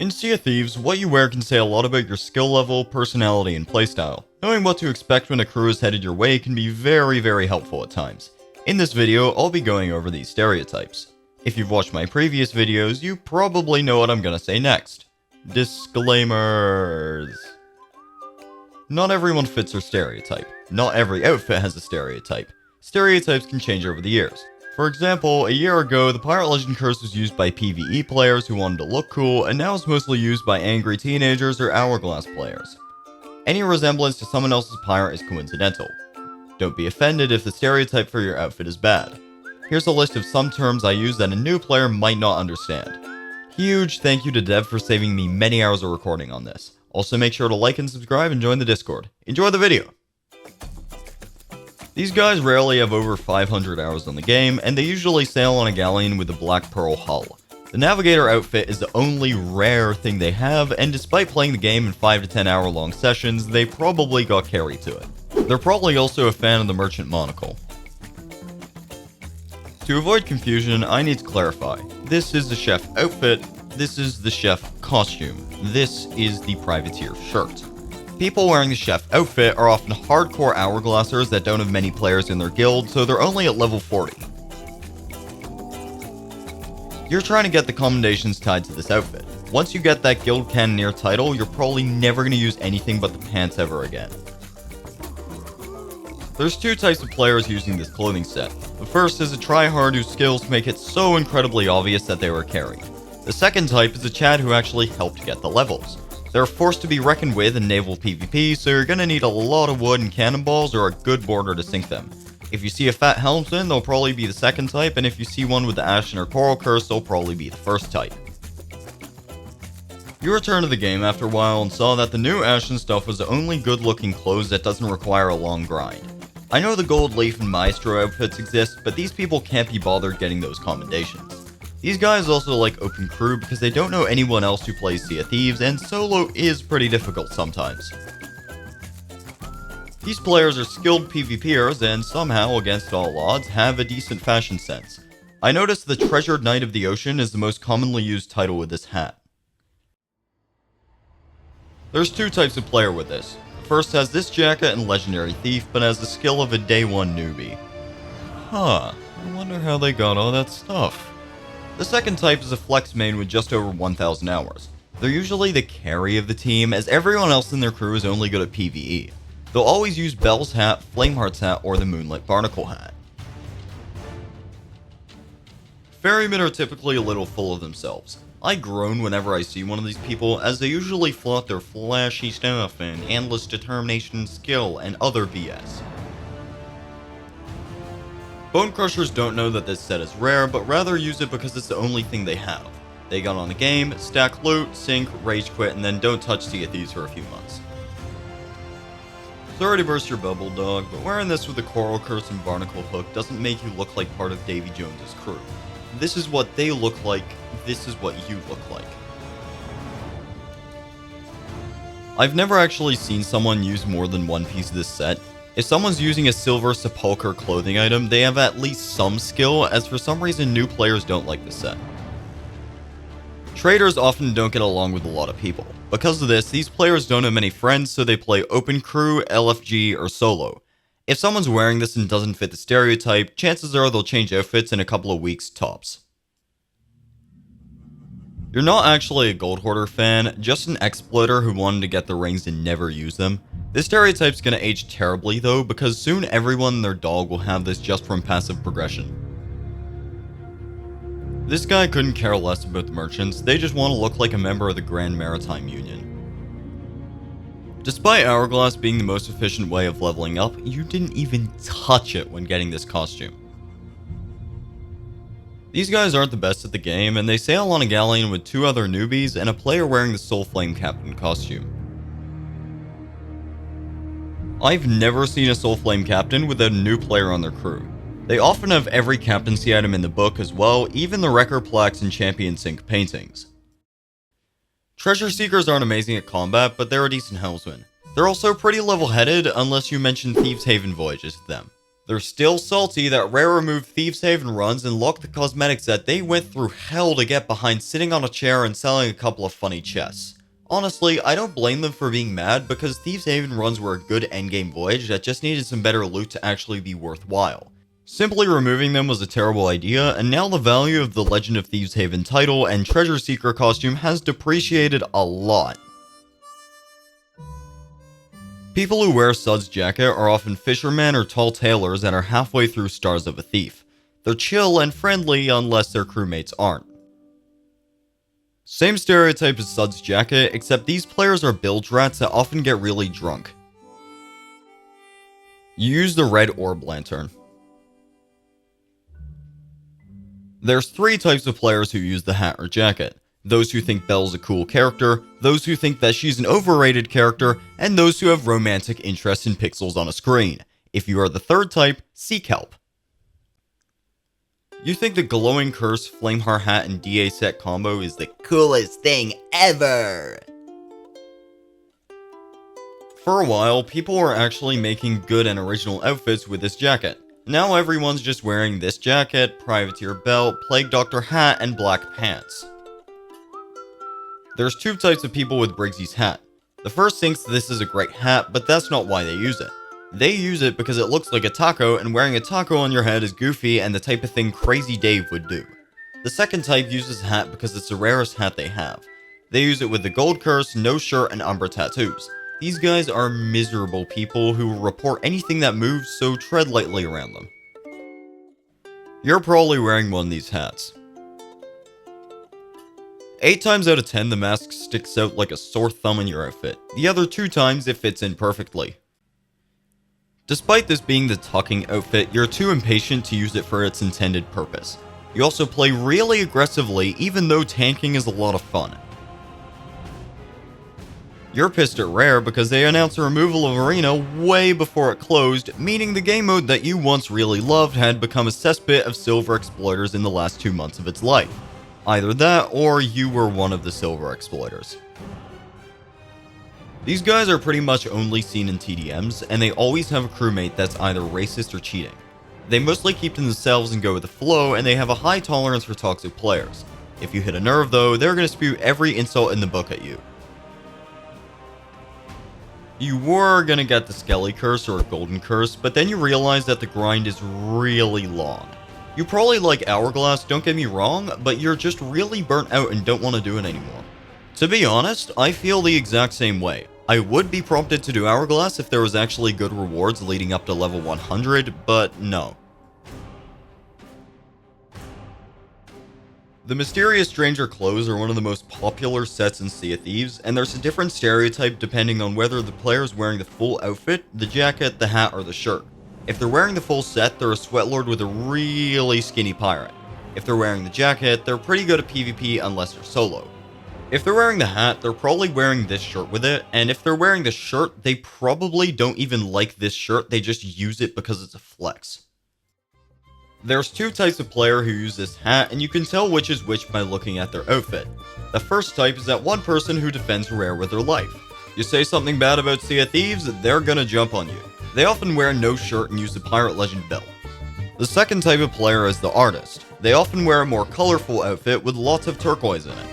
In Sea of Thieves, what you wear can say a lot about your skill level, personality, and playstyle. Knowing what to expect when a crew is headed your way can be very helpful at times. In this video, I'll be going over these stereotypes. If you've watched my previous videos, you probably know what I'm gonna say next. Disclaimers. Not everyone fits their stereotype. Not every outfit has a stereotype. Stereotypes can change over the years. For example, a year ago, the Pirate Legend curse was used by PvE players who wanted to look cool, and now it's mostly used by angry teenagers or hourglass players. Any resemblance to someone else's pirate is coincidental. Don't be offended if the stereotype for your outfit is bad. Here's a list of some terms I use that a new player might not understand. Huge thank you to Dev for saving me many hours of recording on this. Also make sure to like and subscribe and join the Discord. Enjoy the video! These guys rarely have over 500 hours on the game, and they usually sail on a galleon with a black pearl hull. The navigator outfit is the only rare thing they have, and despite playing the game in 5 to 10 hour long sessions, they probably got carried to it. They're probably also a fan of the merchant monocle. To avoid confusion, I need to clarify. This is the chef outfit, this is the chef costume, this is the privateer shirt. People wearing the chef outfit are often hardcore hourglassers that don't have many players in their guild, so they're only at level 40. You're trying to get the commendations tied to this outfit. Once you get that guild cannoneer title, you're probably never going to use anything but the pants ever again. There's two types of players using this clothing set. The first is a tryhard whose skills make it so incredibly obvious that they were carried. The second type is a Chad who actually helped get the levels. They're forced to be reckoned with in naval PvP, so you're gonna need a lot of wood and cannonballs or a good border to sink them. If you see a fat helmsman, they'll probably be the second type, and if you see one with the Ashen or Coral Curse, they'll probably be the first type. You returned to the game after a while and saw that the new Ashen stuff was the only good looking clothes that doesn't require a long grind. I know the Gold Leaf and Maestro outfits exist, but these people can't be bothered getting those commendations. These guys also like open crew because they don't know anyone else who plays Sea of Thieves, and solo is pretty difficult sometimes. These players are skilled PvPers and somehow, against all odds, have a decent fashion sense. I noticed the Treasured Knight of the Ocean is the most commonly used title with this hat. There's two types of player with this. The first has this jacket and Legendary Thief, but has the skill of a day one newbie. I wonder how they got all that stuff. The second type is a flex main with just over 1,000 hours. They're usually the carry of the team, as everyone else in their crew is only good at PvE. They'll always use Bell's hat, Flameheart's hat, or the Moonlit Barnacle hat. Ferrymen are typically a little full of themselves. I groan whenever I see one of these people, as they usually flaunt their flashy stuff and endless determination and skill and other BS. Bone Crushers don't know that this set is rare, but rather use it because it's the only thing they have. They got on the game, stack loot, sink, rage quit, and then don't touch Sea of Thieves for a few months. Sorry to burst your bubble, dog, but wearing this with the Coral Curse and Barnacle Hook doesn't make you look like part of Davy Jones's crew. This is what they look like, this is what you look like. I've never actually seen someone use more than one piece of this set. If someone's using a silver sepulcher clothing item, they have at least some skill, as for some reason new players don't like this set. Traders often don't get along with a lot of people. Because of this, these players don't have many friends, so they play open crew, LFG, or solo. If someone's wearing this and doesn't fit the stereotype, chances are they'll change outfits in a couple of weeks tops. You're not actually a Gold Hoarder fan, just an exploiter who wanted to get the rings and never use them. This stereotype's gonna age terribly though, because soon everyone and their dog will have this just from passive progression. This guy couldn't care less about the merchants, they just want to look like a member of the Grand Maritime Union. Despite Hourglass being the most efficient way of leveling up, you didn't even touch it when getting this costume. These guys aren't the best at the game, and they sail on a galleon with two other newbies and a player wearing the Soul Flame Captain costume. I've never seen a Soul Flame Captain without a new player on their crew. They often have every captaincy item in the book as well, even the Wrecker plaques and Champion Sync paintings. Treasure Seekers aren't amazing at combat, but they're a decent helmsman. They're also pretty level-headed, unless you mention Thieves Haven voyages to them. They're still salty that Rare removed Thieves Haven runs and locked the cosmetics that they went through hell to get behind sitting on a chair and selling a couple of funny chests. Honestly, I don't blame them for being mad because Thieves Haven runs were a good endgame voyage that just needed some better loot to actually be worthwhile. Simply removing them was a terrible idea, and now the value of the Legend of Thieves Haven title and Treasure Seeker costume has depreciated a lot. People who wear Sud's jacket are often fishermen or tall tailors that are halfway through Stars of a Thief. They're chill and friendly unless their crewmates aren't. Same stereotype as Sud's jacket, except these players are bilge rats that often get really drunk. You use the red orb lantern. There's three types of players who use the hat or jacket. Those who think Belle's a cool character, those who think that she's an overrated character, and those who have romantic interest in pixels on a screen. If you are the third type, seek help. You think the glowing curse, Flameheart hat, and DA set combo is the coolest thing ever! For a while, people were actually making good and original outfits with this jacket. Now everyone's just wearing this jacket, privateer belt, plague doctor hat, and black pants. There's two types of people with Briggsy's hat. The first thinks this is a great hat, but that's not why they use it. They use it because it looks like a taco, and wearing a taco on your head is goofy and the type of thing Crazy Dave would do. The second type uses a hat because it's the rarest hat they have. They use it with the gold curse, no shirt, and umbra tattoos. These guys are miserable people who will report anything that moves, so tread lightly around them. You're probably wearing one of these hats. 8 times out of 10, the mask sticks out like a sore thumb in your outfit. The other 2 times, it fits in perfectly. Despite this being the tucking outfit, you're too impatient to use it for its intended purpose. You also play really aggressively, even though tanking is a lot of fun. You're pissed at Rare because they announced the removal of Arena way before it closed, meaning the game mode that you once really loved had become a cesspit of silver exploiters in the last 2 months of its life. Either that, or you were one of the silver exploiters. These guys are pretty much only seen in TDMs, and they always have a crewmate that's either racist or cheating. They mostly keep to themselves and go with the flow, and they have a high tolerance for toxic players. If you hit a nerve though, they're gonna spew every insult in the book at you. You were gonna get the Skelly curse or a golden curse, but then you realize that the grind is really long. You probably like Hourglass, don't get me wrong, but you're just really burnt out and don't want to do it anymore. To be honest, I feel the exact same way. I would be prompted to do Hourglass if there was actually good rewards leading up to level 100, but no. The Mysterious Stranger clothes are one of the most popular sets in Sea of Thieves, and there's a different stereotype depending on whether the player is wearing the full outfit, the jacket, the hat, or the shirt. If they're wearing the full set, they're a sweatlord with a really skinny pirate. If they're wearing the jacket, they're pretty good at PvP unless they're solo. If they're wearing the hat, they're probably wearing this shirt with it, and if they're wearing the shirt, they probably don't even like this shirt, they just use it because it's a flex. There's 2 types of player who use this hat, and you can tell which is which by looking at their outfit. The first type is that one person who defends Rare with their life. You say something bad about Sea of Thieves, they're gonna jump on you. They often wear no shirt and use the Pirate Legend belt. The second type of player is the artist. They often wear a more colorful outfit with lots of turquoise in it.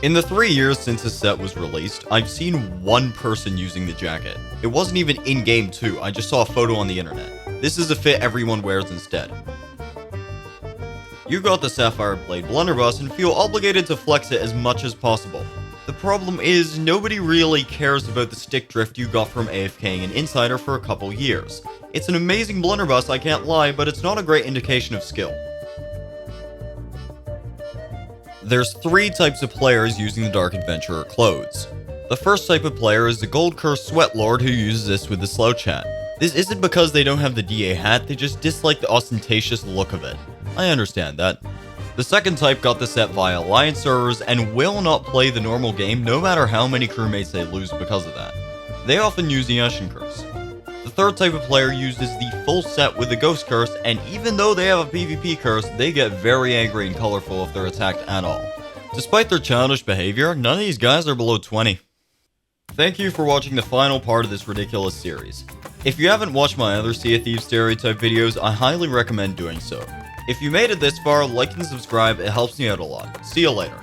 In the 3 years since this set was released, I've seen one person using the jacket. It wasn't even in-game too, I just saw a photo on the internet. This is a fit everyone wears instead. You got the Sapphire Blade blunderbuss and feel obligated to flex it as much as possible. The problem is, nobody really cares about the stick drift you got from AFKing an Insider for a couple years. It's an amazing blunderbuss, I can't lie, but it's not a great indication of skill. There's 3 types of players using the Dark Adventurer clothes. The first type of player is the Gold Curse Sweatlord who uses this with the slouch hat. This isn't because they don't have the DA hat, they just dislike the ostentatious look of it. I understand that. The second type got the set via Alliance servers and will not play the normal game no matter how many crewmates they lose because of that. They often use the Ashen Curse. The third type of player uses the full set with the Ghost Curse, and even though they have a PvP curse, they get very angry and colorful if they're attacked at all. Despite their childish behavior, none of these guys are below 20. Thank you for watching the final part of this ridiculous series. If you haven't watched my other Sea of Thieves stereotype videos, I highly recommend doing so. If you made it this far, like and subscribe, it helps me out a lot. See you later.